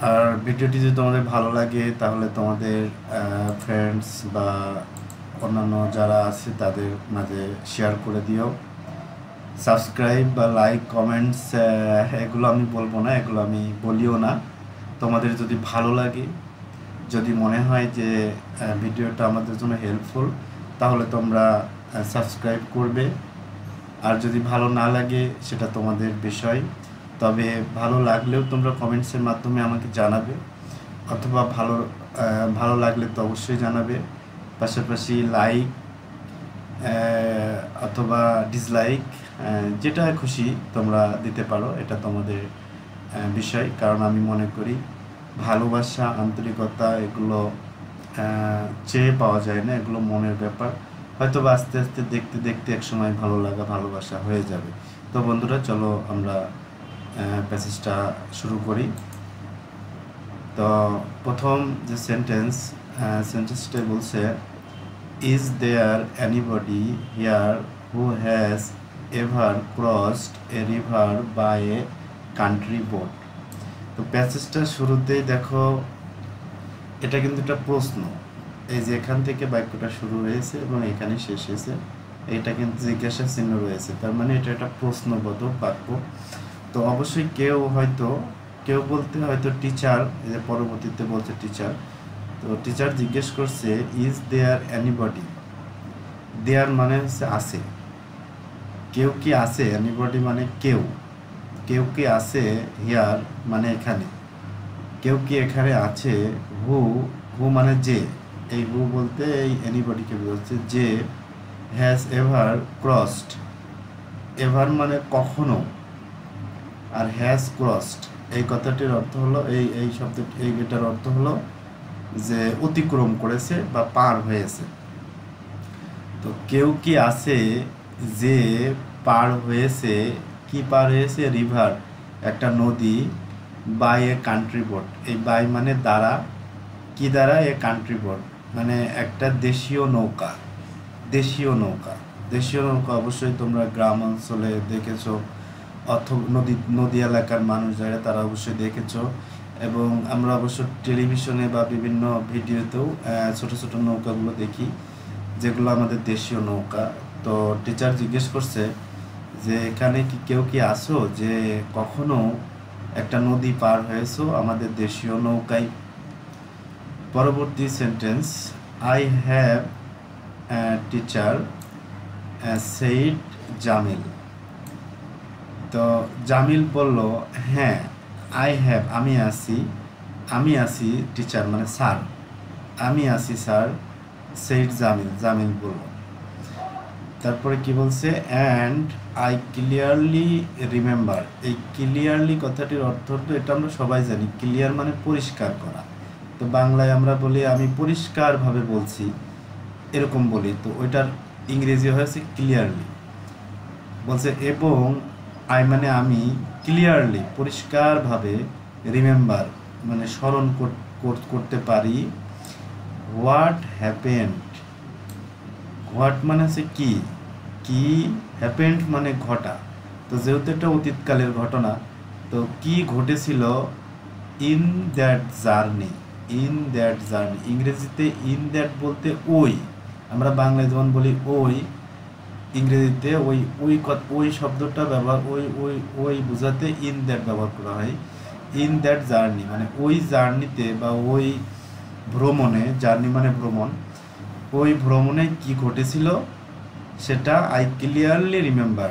আর ভিডিওটি যদি তোমাদের ভালো লাগে তাহলে তোমাদের ফ্রেন্ডস বা অন্যান্য যারা আছে তাদের মাঝে শেয়ার করে দিও। সাবস্ক্রাইব বা লাইক কমেন্টস এগুলো আমি বলবো না, এগুলো আমি বলিও না। তোমাদের যদি ভালো লাগে, যদি মনে হয় যে ভিডিওটা আমাদের জন্য হেল্পফুল, তাহলে তোমরা সাবস্ক্রাইব করবে। আর যদি ভালো না লাগে সেটা তোমাদের বিষয়, তবে ভালো লাগলেও তোমরা কমেন্টসের মাধ্যমে আমাকে জানাবে, অথবা ভালো লাগলে তো অবশ্যই জানাবে। পাশাপাশি লাইক অথবা ডিসলাইক যেটা খুশি তোমরা দিতে পারো, এটা তোমাদের বিষয়। কারণ আমি মনে করি ভালোবাসা, আন্তরিকতা এগুলো চেয়ে পাওয়া যায় না, এগুলো মনের ব্যাপার। হয়তো বা আস্তে আস্তে দেখতে দেখতে একসময় ভালো লাগা, ভালোবাসা হয়ে যাবে। তো বন্ধুরা, চলো আমরা প্যাসেজটা শুরু করি। তো প্রথম যে সেন্টেন্সটা বলছে, is there anybody here who has ever crossed a river by a country boat. তো প্যাসেজটা শুরুতেই দেখো, এটা কিন্তু একটা প্রশ্ন। এই যে এখান থেকে বাক্যটা শুরু হয়েছে এবং এখানে শেষ হয়েছে, এটা কিন্তু জিজ্ঞাসা চিহ্ন রয়েছে, তার মানে এটা একটা প্রশ্নবোধক বাক্য। তো অবশ্যই কেউ বলতে হয়তো টিচার, এই যে পরবর্তীতে বলছে টিচার। তো টিচার জিজ্ঞেস করছে, ইজ দেয়ার এনিবডি। দেয়ার মানে হচ্ছে আছে, কেউ কি আছে, এনিবডি মানে কেউ, কেউ কি আছে, হিয়ার মানে এখানে, কেউ কি এখানে আছে, হু, হু মানে যে, এই হু বলতে এই এনিবডিকে বোঝাচ্ছে, যে হ্যাজ এভার ক্রসড, এভার মানে কখনো, আর হ্যাজ ক্রসড এই কথাটির অর্থ হলো, এই শব্দ, এটার অর্থ হলো যে অতিক্রম করেছে বা পার হয়েছে। তো কেউ কি আছে যে পার হয়েছে, কি পার হয়েছে, রিভার একটা নদী, বাই এ কান্ট্রি বোট, এই বাই মানে দ্বারা, কি দ্বারা, এ কান্ট্রি বোট মানে একটা দেশীয় নৌকা। দেশীয় নৌকা, দেশীয় নৌকা অবশ্যই তোমরা গ্রাম অঞ্চলে দেখেছো, অথবা নদী এলাকার মানুষ যারা তারা অবশ্যই দেখেছো। এবং আমরা অবশ্য টেলিভিশনে বা বিভিন্ন ভিডিওতেও ছোট ছোট নৌকাগুলো দেখি, যেগুলো আমাদের দেশীয় নৌকা। তো টিচার জিজ্ঞেস করছে যে এখানে কি কেউ কি আসো যে কখনো একটা নদী পার হয়েছো আমাদের দেশীয় নৌকায়। পরবর্তী sentence, I have teacher said Jamil. তো জামিল বলল, হ্যাঁ, আই হ্যাভ আমি আছি টিচার মানে স্যার, আমি আছি স্যার, সেইড জামিল বলল। তারপরে কি বলছে, অ্যান্ড আই ক্লিয়ারলি রিমেম্বার। এই ক্লিয়ারলি কথাটির অর্থ তো এটা আমরা সবাই জানি, ক্লিয়ার মানে পরিষ্কার করা। তো বাংলায় আমরা বলি আমি পরিষ্কারভাবে বলছি, এরকম বলি। তো ওইটার ইংরেজি হয়েছে ক্লিয়ারলি। বলছে এবং আই মানে আমি, ক্লিয়ারলি পরিষ্কারভাবে, রিমেম্বার মানে স্মরণ করতে পারি, হোয়াট হ্যাপেন্ড। হোয়াট মানে হচ্ছে কি, কি হ্যাপেন্ড মানে ঘটা। তো যেহেতু এটা অতীতকালের ঘটনা, তো কি ঘটেছিল, in that journey. In that journey ইংরেজিতে ইন দ্যাট বলতে ওই, আমরা বাংলায় যেমন বলি ওই, ইংরেজিতে ওই শব্দটা ব্যবহার, ওই বোঝাতে ইন দ্যাট ব্যবহার করা হয়। ইন দ্যাট জার্নি মানে ওই জার্নিতে বা ওই ভ্রমণে, জার্নি মানে ভ্রমণ, ওই ভ্রমণে কি ঘটেছিল সেটা আই ক্লিয়ারলি রিমেম্বার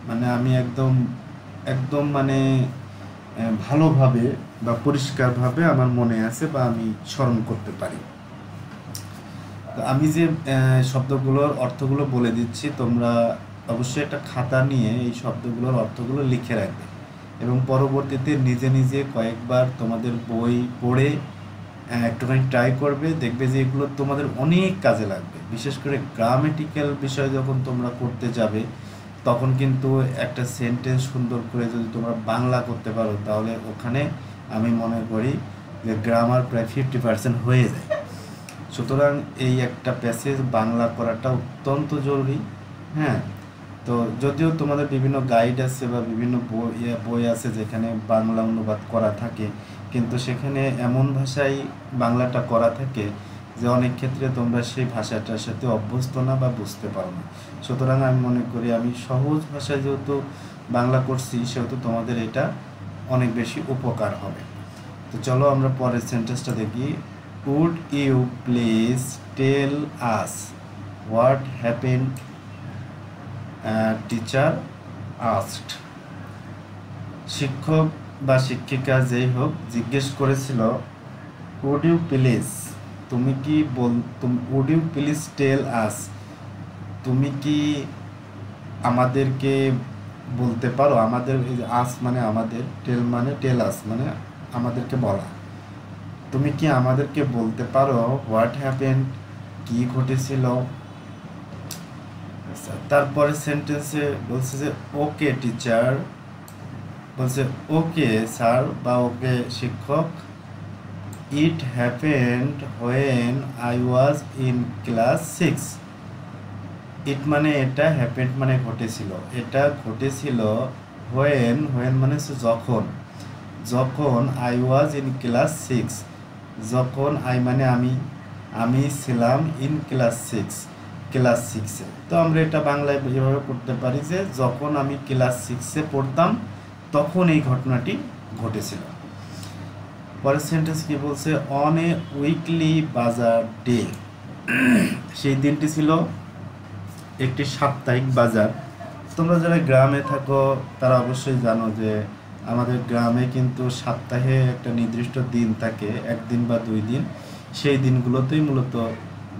মানে আমি একদম একদম মানে ভালোভাবে বা পরিষ্কারভাবে আমার মনে আছে বা আমি স্মরণ করতে পারি। তো আমি যে শব্দগুলোর অর্থগুলো বলে দিচ্ছি, তোমরা অবশ্যই একটা খাতা নিয়ে এই শব্দগুলোর অর্থগুলো লিখে রাখবে এবং পরবর্তীতে নিজে নিজে কয়েকবার তোমাদের বই পড়ে একটুখানি ট্রাই করবে, দেখবে যে এগুলো তোমাদের অনেক কাজে লাগবে। বিশেষ করে গ্রামেটিক্যাল বিষয় যখন তোমরা করতে যাবে, তখন কিন্তু একটা সেন্টেন্স সুন্দর করে যদি তোমরা বাংলা করতে পারো, তাহলে ওখানে আমি মনে করি যে গ্রামার প্রায় 50% হয়ে যায়। সুতরাং এই একটা প্যাসেজ বাংলা করাটা অত্যন্ত জরুরি। হ্যাঁ, তো যদিও তোমাদের বিভিন্ন গাইড আছে বা বিভিন্ন বই আছে যেখানে বাংলা অনুবাদ করা থাকে, কিন্তু সেখানে এমন ভাষায় বাংলাটা করা থাকে যে অনেক ক্ষেত্রে তোমরা সেই ভাষাটার সাথে অভ্যস্ত না বা বুঝতে পারো না। সুতরাং আমি মনে করি আমি সহজ ভাষায় যেহেতু বাংলা করছি সেহেতু তোমাদের এটা অনেক বেশি উপকার হবে। তো চলো আমরা পরের সেন্টেন্সটা দেখি। Would you please tell us what happened, teacher asked. শিক্ষক বা শিক্ষিকা যেই হোক জিজ্ঞেস করেছিল, উড ইউ প্লিজ, তুমি কি উড ইউ প্লিজ টেল আস, তুমি কি আমাদেরকে বলতে পারো, আমাদের আস মানে আমাদের, টেল মানে টেল আস মানে আমাদেরকে বলা, তুমি কি আমাদেরকে বলতে পারো হোয়াট হ্যাপেন্ড, কি ঘটেছিল। তারপরে সেন্টেন্সে বলছে যে ওকে টিচার, বলছে ওকে স্যার বা ওকে শিক্ষক, it happened when I was in class 6। ইট মানে এটা, হ্যাপেন্ড মানে ঘটেছিল, এটা ঘটেছিল হোয়েন, হোয়েন মানে যখন, যখন আই ওয়াজ ইন ক্লাস 6, যখন আই মানে আমি ছিলাম ইন ক্লাস 6, ক্লাস 6-এ। তো আমরা এটা বাংলায় এভাবে করতে পারি যে যখন আমি ক্লাস 6-এ পড়তাম তখন এই ঘটনাটি ঘটেছিল। পরের সেন্টেন্স কি বলছে, অন এ উইকলি বাজার ডে, সেই দিনটি ছিল একটি সাপ্তাহিক বাজার। তোমরা যারা গ্রামে থাকো তারা অবশ্যই জানো যে আমাদের গ্রামে কিন্তু সপ্তাহে একটা নির্দিষ্ট দিন থাকে, একদিন বা 2 দিন, সেই দিনগুলোতেই মূলত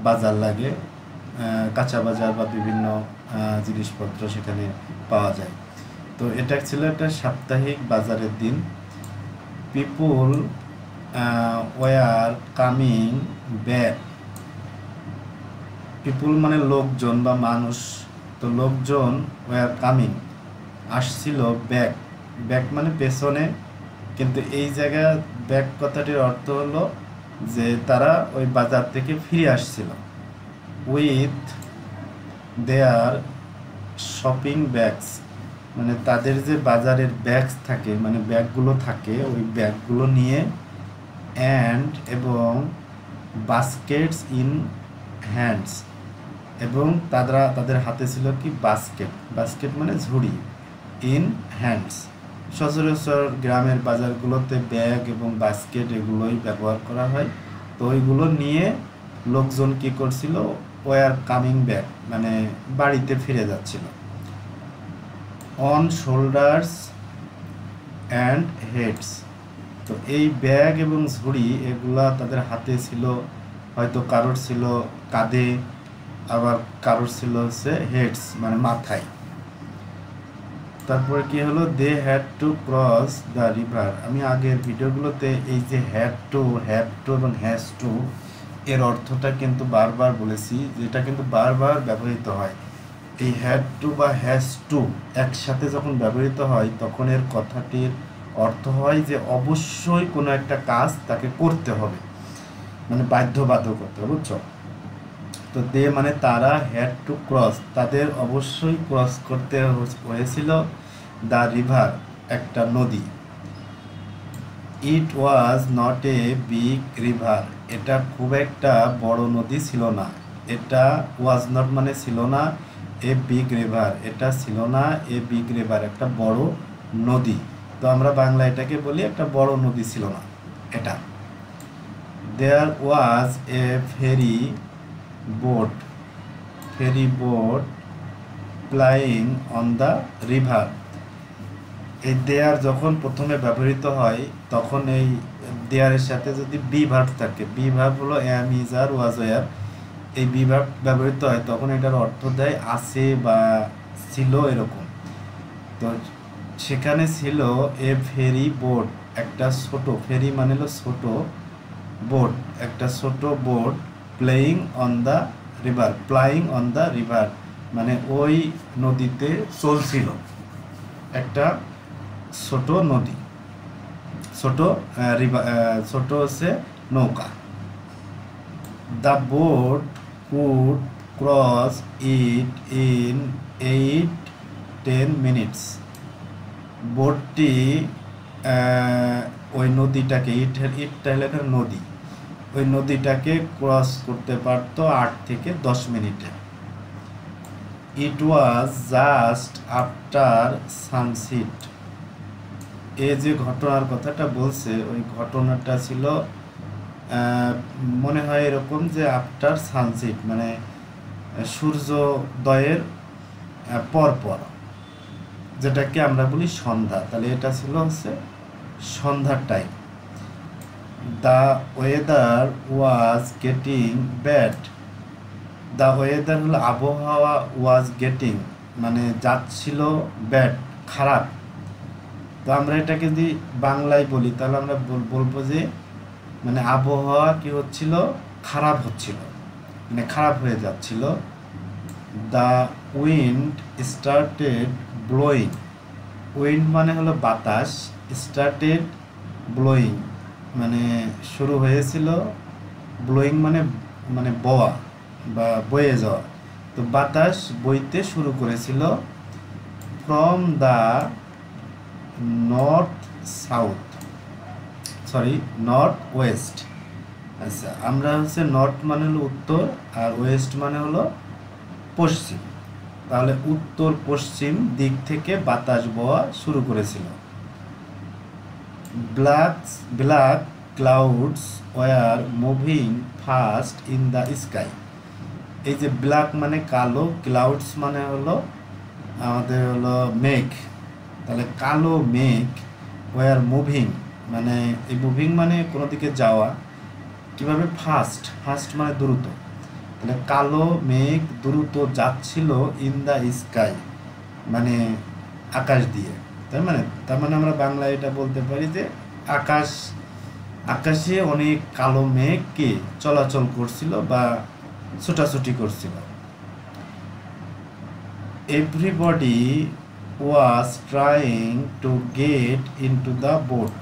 বাজার লাগে, কাঁচা বাজার বা বিভিন্ন জিনিসপত্র সেখানে পাওয়া যায়। তো এটা ছিল একটা সাপ্তাহিক বাজারের দিন। পিপুল ওয়ার কামিং ব্যাক, পিপুল মানে লোকজন বা মানুষ, তো লোকজন ওয়ার কামিং আসছিল, ব্যাক, ব্যাক মানে পেছনে, কিন্তু এই জায়গায় ব্যাক কথাটির অর্থ হলো যে তারা ওই বাজার থেকে ফিরে আসছিল, উইথ দেয়ার শপিং ব্যাগস, মানে তাদের যে বাজারের ব্যাগস থাকে মানে ব্যাগগুলো থাকে ওই ব্যাগগুলো নিয়ে, অ্যান্ড এবং বাস্কেটস ইন হ্যান্ডস, এবং তাদের হাতে ছিল কি বাস্কেট, বাস্কেট মানে ঝুড়ি, ইন হ্যান্ডস। সচরাচর গ্রামের বাজারগুলোতে ব্যাগ এবং বাস্কেট এগুলোই ব্যবহার করা হয়। তো ওইগুলো নিয়ে লোকজন কি করছিল, ওয়ার কামিং ব্যাক মানে বাড়িতে ফিরে যাচ্ছিল। অন শোল্ডার্স অ্যান্ড হেডস, তো এই ব্যাগ এবং ঝুড়ি এগুলা তাদের হাতে ছিল, হয়তো কারোর ছিল কাঁধে, আবার কারোর ছিল হচ্ছে হেডস মানে মাথায়। তারপরে কি হলো, they had to cross the river. আমি আগের ভিডিওগুলোতে এই যে হ্যাড টু, হ্যাভ টু এবং হ্যাজ টু এর অর্থটা কিন্তু বারবার বলেছি, যেটা কিন্তু বারবার ব্যবহৃত হয়। এই হ্যাড টু বা হ্যাজ টু একসাথে যখন ব্যবহৃত হয় তখন এর কথাটির অর্থ হয় যে অবশ্যই কোনো একটা কাজ তাকে করতে হবে, মানে বাধ্যবাধকতা, বুঝছো? তো দে মানে তারা, হ্যাড টু ক্রস তাদের অবশ্যই ক্রস করতে হয়েছিল, দ্য রিভার একটা নদী। It was not a big river, এটা খুব একটা বড় নদী ছিল না, এটা ওয়াজ নট মানে ছিল না, এ বিগ রিভার এটা ছিল না, এ বিগ রিভার একটা বড় নদী। তো আমরা বাংলা এটাকে বলি একটা বড় নদী ছিল না এটা। There was a ferry boat, ferry boat plying on the river. এই দেয়ার যখন প্রথমে ব্যবহৃত হয় তখন এই দেয়ারের সাথে যদি বি ভার্ব থাকে, বি ভার্ব হলো অ্যাম, ইজ, আর, ওয়াজ, ওয়্যার, এই বি ভার্ব ব্যবহৃত হয় তখন এটার অর্থ দেয় আছে বা ছিল এরকম। তো সেখানে ছিল এ ফেরি বোট একটা ছোট, ফেরি মানে হলো ছোট, বোট একটা ছোট boat, playing on the river, playing on the river মানে ওই নদীতে চলছিল, একটা ছোট নদী, ছোট ছোট হচ্ছে নৌকা। The boat could cross it in 8-10 minutes, বোটটি ওই নদীটাকে, ইটটা হলো একটা নদী, ওই নদীটাকে ক্রস করতে পারতো 8 থেকে 10 মিনিটে। ইট ওয়াজ জাস্ট আফটার সানসেট। এই যে ঘটনার কথাটা বলছে, ওই ঘটনাটা ছিল মনে হয় এরকম যে আফটার সানসেট মানে সূর্যোদয়ের পরপর, যেটাকে আমরা বলি সন্ধ্যা। তাহলে এটা ছিল হচ্ছে সন্ধ্যার time. The weather was getting bad. The weather হলো আবহাওয়া, ওয়াজ গেটিং মানে যাচ্ছিল, ব্যাড খারাপ। তো আমরা এটাকে যদি বাংলায় বলি তাহলে আমরা বলবো যে মানে আবহাওয়া কি হচ্ছিল, খারাপ হচ্ছিল, মানে খারাপ হয়ে যাচ্ছিল। The wind started blowing. Wind মানে হলো বাতাস, স্টার্টেড ব্লোয়িং মানে শুরু হয়েছিল, ব্লোয়িং মানে মানে বওয়া বা বয়ে যাওয়া। তো বাতাস বইতে শুরু করেছিল from the north south, sorry north West. আচ্ছা, আমরা হচ্ছে নর্থ মানে হলো উত্তর আর ওয়েস্ট মানে হলো পশ্চিম। তাহলে উত্তর পশ্চিম দিক থেকে বাতাস বওয়া শুরু করেছিল। Black clouds were moving fast in the sky. এই যে ব্ল্যাক মানে কালো, ক্লাউডস মানে হলো আমাদের হলো মেঘ। তাহলে কালো মেঘ, ওয়ার মুভিং মানে এই মুভিং মানে কোনো দিকে যাওয়া, কীভাবে ফাস্ট, ফাস্ট মানে দ্রুত। তাহলে কালো মেঘ দ্রুত যাচ্ছিল ইন দ্য স্কাই মানে আকাশ দিয়ে। তার মানে আমরা বাংলায় এটা বলতে পারি যে আকাশে অনেক কালো মেঘকে চলাচল করছিল বা ছোটাছুটি করছিল। Everybody was trying to get into the boat.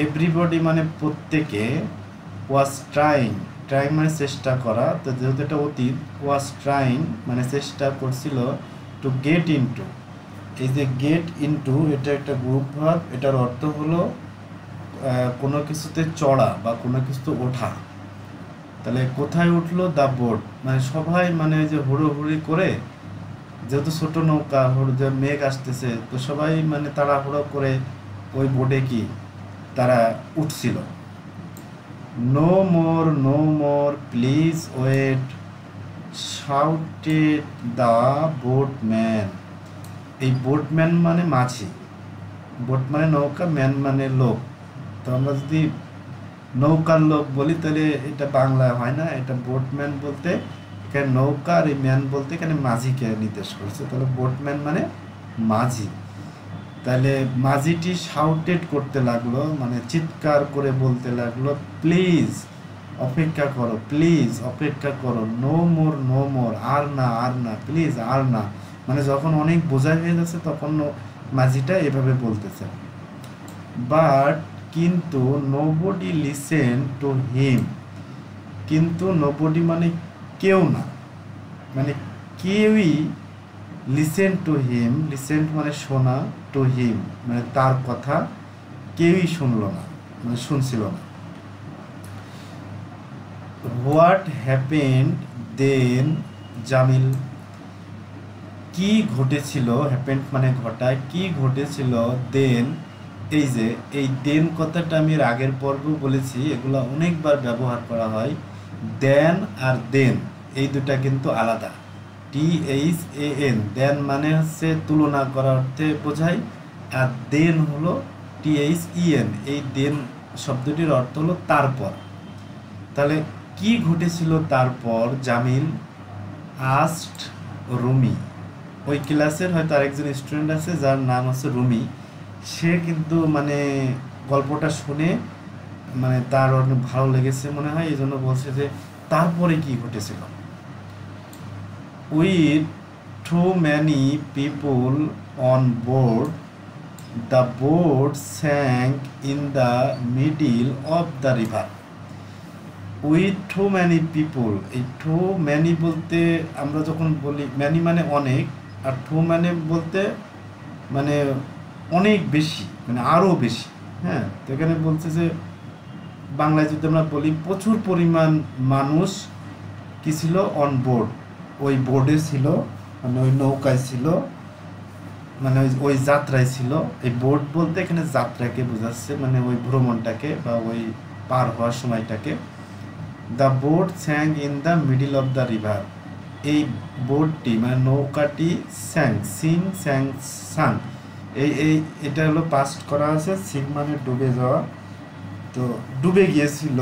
Everybody মানে প্রত্যেকে, ওয়াজ ট্রাইং, ট্রাইং মানে চেষ্টা করা, তো যেহেতু এটা অতীত, ওয়াজ ট্রাইং মানে চেষ্টা করছিল, টু গেট ইনটু। এই যে গেট ইনটু এটা একটা গ্রুপ ভার্ব, এটার অর্থ হলো কোনো কিছুতে চড়া বা কোনো কিছুতে ওঠা। তাহলে কোথায় উঠলো? দ্য বোট মানে সবাই মানে যে হুড়োহুড়ি করে, যেহেতু ছোটো নৌকা, যে মেঘ আসতেছে, তো সবাই মানে তাড়াহুড়ো করে ওই বোটে কি তারা উঠছিল। No more, no more, please wait, shouted the boatman. এই বোটম্যান মানে মাঝি, বোট মানে নৌকা, ম্যান মানে লোক। তো আমরা যদি নৌকার লোক বলি তাহলে এটা বাংলা হয় না, এটা বোটম্যান বলতে এখানে নৌকা, আর এই ম্যান বলতে এখানে মাঝিকে নির্দেশ করছে। তাহলে বোটম্যান মানে মাঝি। তাহলে মাঝিটি শাউটেড করতে লাগলো মানে চিৎকার করে বলতে লাগলো, প্লিজ অপেক্ষা করো, প্লিজ অপেক্ষা করো, নো মোর, নো মোর, আর না, আর না, প্লিজ আর না। মানে যখন অনেক বোঝাই হয়ে যাচ্ছে তখন মাঝিটা এভাবে বলতেছে। বাট কিন্তু নোবডি লিসেন টু হিম। কিন্তু নোবডি মানে কেউ না, মানে কেউই, লিসেন টু হিম, লিসেন মানে শোনা, টু হিম মানে তার কথা কেউই শুনলো না, মানে শুনছিল না। হোয়াট হ্যাপেন্ড দেন জামিল। কি ঘটেছিল, হ্যাপেন্ড মানে ঘটায়, কি ঘটেছিল দেন। এই যে এই দেন কথাটা আমি এর আগের পর্বেও বলেছি, এগুলো অনেকবার ব্যবহার করা হয়। দেন আর দেন এই দুটা কিন্তু আলাদা। THAN, দেন মানে হচ্ছে তুলনা করার অর্থে বোঝায়, আর দেন হলো THEN। এই দেন শব্দটির অর্থ হলো তারপর। তাহলে কি ঘটেছিল তারপর? জামিল আস্কড রুমি। ওই ক্লাসের হয়তো আরেকজন স্টুডেন্ট আছে যার নাম হচ্ছে রুমি, সে কিন্তু মানে গল্পটা শুনে মানে তার অনেক ভালো লেগেছে মনে হয়, এই জন্য বলছে যে তারপরে কি ঘটেছিল। With too many people on board, the boat sank in the middle of the river. With too many people, এই টু ম্যানি বলতে আমরা যখন বলি, ম্যানি মানে অনেক, আর টু মানে বলতে মানে অনেক বেশি, মানে আরও বেশি। হ্যাঁ, তো এখানে বলছে যে বাংলায় যদি আমরা বলি প্রচুর পরিমাণ মানুষ কি ছিল অন বোর্ড, ওই বোর্ডে ছিল, মানে ওই নৌকায় ছিল, মানে ওই যাত্রায় ছিল। এই বোর্ড বলতে এখানে যাত্রাকে বোঝাচ্ছে, মানে ওই ভ্রমণটাকে বা ওই পার হওয়ার সময়টাকে। The boat স্যাং in the middle of the river, এই বোটটি মানে নৌকাটি স্যাং, সিং স্যাং সাং, এই এটা হলো পাস্ট করা আছে, সিং মানে ডুবে যাওয়া, তো ডুবে গিয়েছিল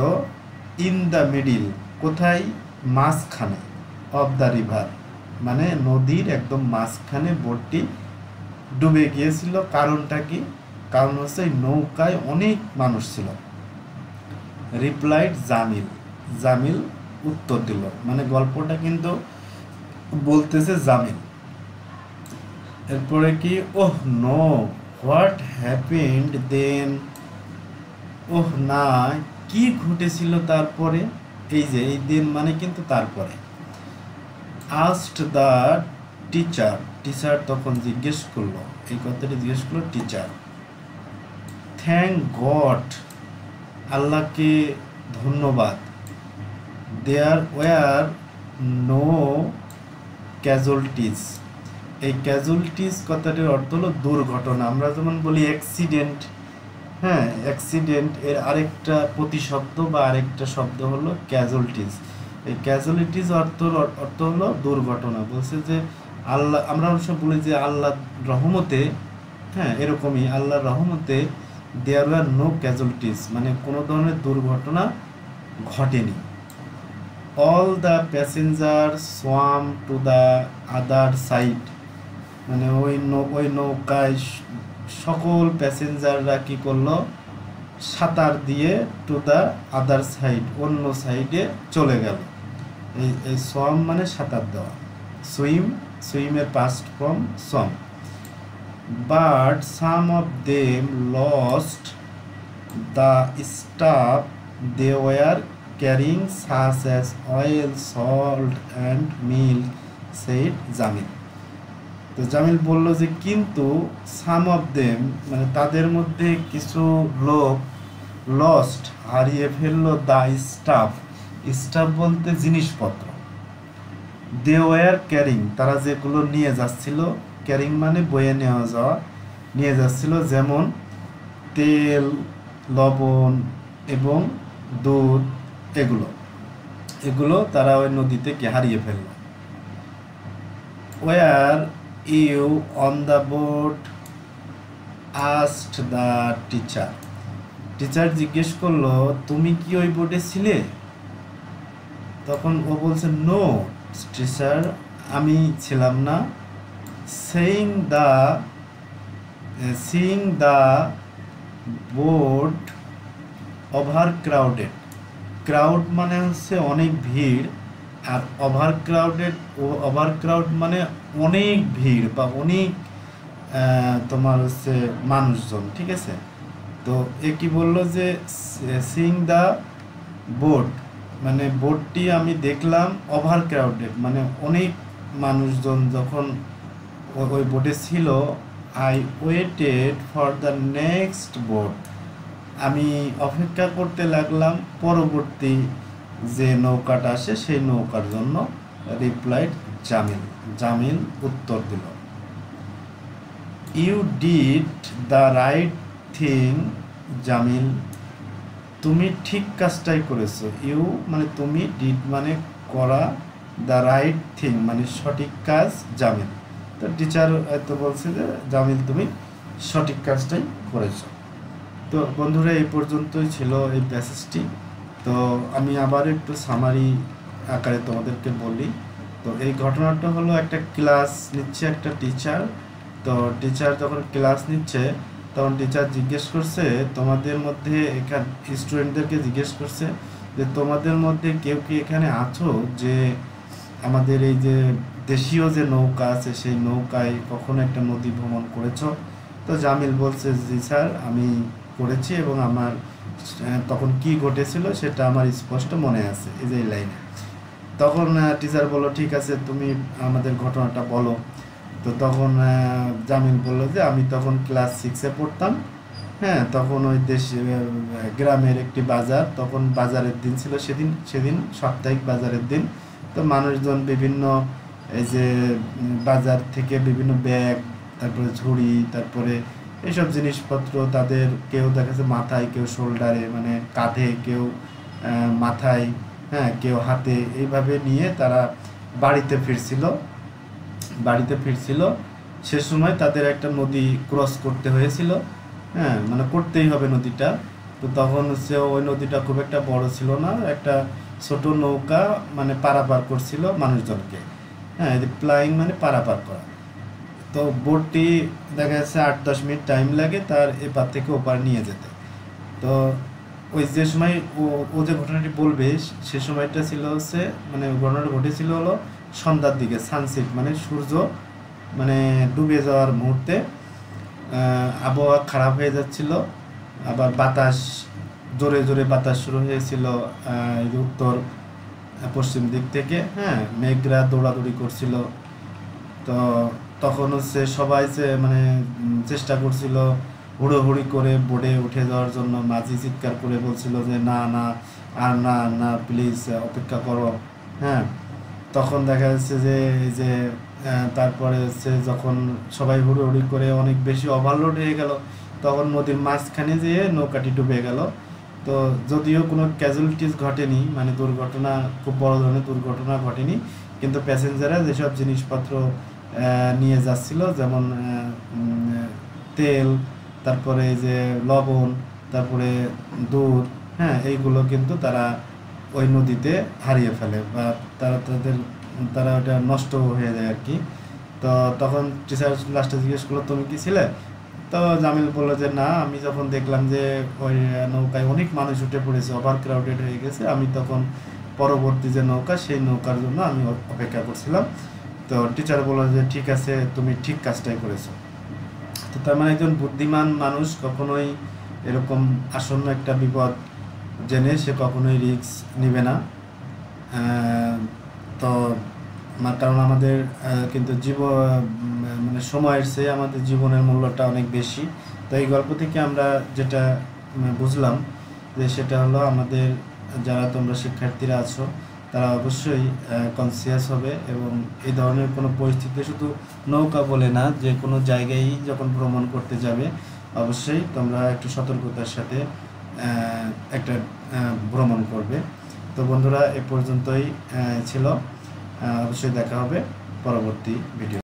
ইন দ্য মিডিল, কোথায়, মাঝখানে, অফ দ্য রিভার মানে নদীর একদম মাঝখানে বোটটি ডুবে গিয়েছিল। কারণটা কি? কারণ হচ্ছে এই নৌকায় অনেক মানুষ ছিল। রিপ্লাইড জামিল, জামিল উত্তর দিল, মানে গল্পটা কিন্তু বলতেছে জামিল। এরপরে কি, ওহ নো হোয়াট হ্যাপেন্ড দেন, ওহ না কি ঘটেছিল তারপরে, এই যে এই দেন মানে কিন্তু তারপরে। আস্কড দ্য টিচার, টিচার তখন জিজ্ঞেস করলো, এই কথাটি জিজ্ঞেস করলো টিচার। থ্যাংক গড, আল্লাহকে ধন্যবাদ। দেয়ার ওয়ার নো ক্যাজুয়ালিটিস, এই ক্যাজুয়ালিটিস কথাটির অর্থ হলো দুর্ঘটনা। আমরা যেমন বলি অ্যাক্সিডেন্ট, হ্যাঁ অ্যাক্সিডেন্ট, এর আরেকটা প্রতিশব্দ বা আরেকটা শব্দ হলো ক্যাজুয়ালিটিস। এই ক্যাজুয়ালিটিস অর্থ হলো দুর্ঘটনা। বলছে যে আল্লাহ, আমরা অবশ্য বলি যে আল্লাহর রহমতে, হ্যাঁ এরকমই আল্লাহর রহমতে দেয়ার ওয়ার নো ক্যাজুয়ালিটিস, মানে কোনো ধরনের দুর্ঘটনা ঘটেনি। All the passenger swamp to the other side, মানে ওই নৌকায় সকল প্যাসেঞ্জাররা কি করলো, সাঁতার দিয়ে টু দ্য আদার সাইড, অন্য সাইডে চলে গেল। এই সোয়াম মানে সাঁতার দেওয়া, সুইম, সুইমের past form swam. But some of them lost the stuff they were carrying such as oil, salt and milk, said Jamil. তো জামিল বলল যে কিন্তু সাম অফ দেম মানে তাদের মধ্যে কিছু লোক লস্ট হারিয়ে ফেললো দ্য স্টাফ, স্টাফ বলতে জিনিসপত্র, দে ওয়ার ক্যারিং তারা যেগুলো নিয়ে যাচ্ছিল, ক্যারিং মানে বয়ে নেওয়া যাওয়া, নিয়ে যাচ্ছিল, যেমন তেল, লবণ এবং দুধ, এগুলো তারা ওই নদীতে কি হারিয়ে ফেললো। Were you on the boat asked the teacher, teacher জিজ্ঞেস করলো তুমি কি ওই বোটে ছিলে? তখন ও বলছে নো টিচার, আমি ছিলাম না। Saying the boat over crowded, crowd মানে হচ্ছে অনেক ভিড়, আর ওভার ক্রাউড মানে অনেক ভিড় বা অনেক তোমার হচ্ছে মানুষজন, ঠিক আছে। তো এ কি বললো যে সিং দ্য বোট মানে বোটটি আমি দেখলাম ওভার ক্রাউডেড মানে অনেক মানুষজন যখন ওই বোটে ছিল। I waited for the next boat, আমি অপেক্ষা করতে লাগলাম পরবর্তী যে নৌকাটা আসে সেই নৌকার জন্য। রিপ্লাইড জামিল, জামিল উত্তর দিল। You did the right thing Jamil, তুমি ঠিক কাজটাই করেছো। ইউ মানে তুমি, ডিড মানে করা, দ্য রাইট থিং মানে সঠিক কাজ জামিল। তো টিচার তো বলছে যে জামিল তুমি সঠিক কাজটাই করেছো। তো বন্ধুরা এই পর্যন্তই ছিল এই প্যাসেজটি। তো আমি আবার একটু সামারি আকারে তোমাদেরকে বলি। তো এই ঘটনাটা হলো একটা ক্লাস নিচ্ছে একটা টিচার। তো টিচার যখন ক্লাস নিচ্ছে তখন টিচার জিজ্ঞেস করছে তোমাদের মধ্যে, এখানে স্টুডেন্টদেরকে জিজ্ঞেস করছে যে তোমাদের মধ্যে কেউ কি এখানে আছো যে আমাদের এই যে দেশীয় যে নৌকা আছে সেই নৌকায় কখনো একটা নদী ভ্রমণ করেছো? তো জামিল বলছে জি স্যার আমি করেছি এবং আমার তখন কি ঘটেছিল সেটা আমার স্পষ্ট মনে আছে, এই যে এই লাইনে। তখন টিচার বলল ঠিক আছে তুমি আমাদের ঘটনাটা বলো। তো তখন জামিল বলল যে আমি তখন ক্লাস 6-এ পড়তাম হ্যাঁ, তখন ওই গ্রামের একটি বাজার, তখন বাজারের দিন ছিল, সেদিন সেদিন সাপ্তাহিক বাজারের দিন। তো মানুষজন বিভিন্ন এই যে বাজার থেকে বিভিন্ন ব্যাগ, তারপরে ঝুড়ি, তারপরে এইসব জিনিসপত্র তাদের কেউ দেখা যাচ্ছে মাথায়, কেউ শোল্ডারে মানে কাঁধে, কেউ মাথায়, হ্যাঁ কেউ হাতে, এইভাবে নিয়ে তারা বাড়িতে ফিরছিল। বাড়িতে ফিরছিল, সে সময় তাদের একটা নদী ক্রস করতে হয়েছিল। হ্যাঁ, মানে করতেই হবে নদীটা। তো তখন হচ্ছে ওই নদীটা খুব একটা বড় ছিল না, একটা ছোট নৌকা মানে পারাপার করছিল মানুষজনকে। হ্যাঁ, এই যে প্লাইং মানে পারাপার করা। তো বোটটি দেখা যাচ্ছে 8-10 মিনিট টাইম লাগে তার এপার থেকে ওপার নিয়ে যেতে। তো ওই যে সময় ও ও যে ঘটনাটি বলবে, সে সময়টা ছিল হচ্ছে মানে ঘটনাটা ঘটেছিল হলো সন্ধ্যার দিকে, সানসেট মানে সূর্য মানে ডুবে যাওয়ার মুহূর্তে। আবহাওয়া খারাপ হয়ে যাচ্ছিল, আবার বাতাস, জোরে জোরে বাতাস শুরু হয়েছিল এই যে উত্তর পশ্চিম দিক থেকে। হ্যাঁ, মেঘরা দৌড়াদৌড়ি করছিল। তো তখন হচ্ছে সবাই যে মানে চেষ্টা করছিল হুড়োহুড়ি করে বোটে উঠে যাওয়ার জন্য। মাঝি চিৎকার করে বলছিল যে না না, আর না না, প্লিজ অপেক্ষা করো। হ্যাঁ, তখন দেখা যাচ্ছে যে এই যে তারপরে হচ্ছে যখন সবাই হুড়োহুড়ি করে অনেক বেশি ওভারলোড হয়ে গেল, তখন নদীর মাঝখানে যেয়ে নৌকাটি ডুবে গেল। তো যদিও কোনো ক্যাজুয়ালিটিস ঘটেনি, মানে দুর্ঘটনা, খুব বড় ধরনের দুর্ঘটনা ঘটেনি, কিন্তু প্যাসেঞ্জাররা যেসব জিনিসপত্র নিয়ে যাচ্ছিল, যেমন তেল, তারপরে এই যে লবণ, তারপরে দুধ, হ্যাঁ এইগুলো কিন্তু তারা ওই নদীতে হারিয়ে ফেলে, বা তারা ওটা নষ্ট হয়ে যায় আর কি। তো তখন টিচার লাস্টে জিজ্ঞেস করলো তুমি কি ছিলে? তো জামিল বললো যে না, আমি যখন দেখলাম যে ওই নৌকায় অনেক মানুষ উঠে পড়েছে, ওভার ক্রাউডেড হয়ে গেছে, আমি তখন পরবর্তী যে নৌকা, সেই নৌকার জন্য আমি অপেক্ষা করছিলাম। তো টিচার বললো যে ঠিক আছে, তুমি ঠিক কাজটাই করেছো। তো তার মানে একজন বুদ্ধিমান মানুষ কখনোই এরকম আসন্ন একটা বিপদ জেনে সে কখনোই রিস্ক নেবে না। তো কারণ আমাদের কিন্তু মানে সময়ের চেয়ে আমাদের জীবনের মূল্যটা অনেক বেশি। তো এই গল্প থেকে আমরা যেটা বুঝলাম, যে সেটা হলো আমাদের যারা তোমরা শিক্ষার্থীরা আছো, তারা অবশ্যই কনসিয়াস হবে, এবং এই ধরনের কোনো পরিস্থিতিতে শুধু নৌকা বলে না, যে কোনো জায়গায় যখন ভ্রমণ করতে যাবে অবশ্যই তোমরা একটু সতর্কতার সাথে একটা ভ্রমণ করবে। তো বন্ধুরা, এ পর্যন্তই ছিল। অবশ্যই দেখা হবে পরবর্তী ভিডিও।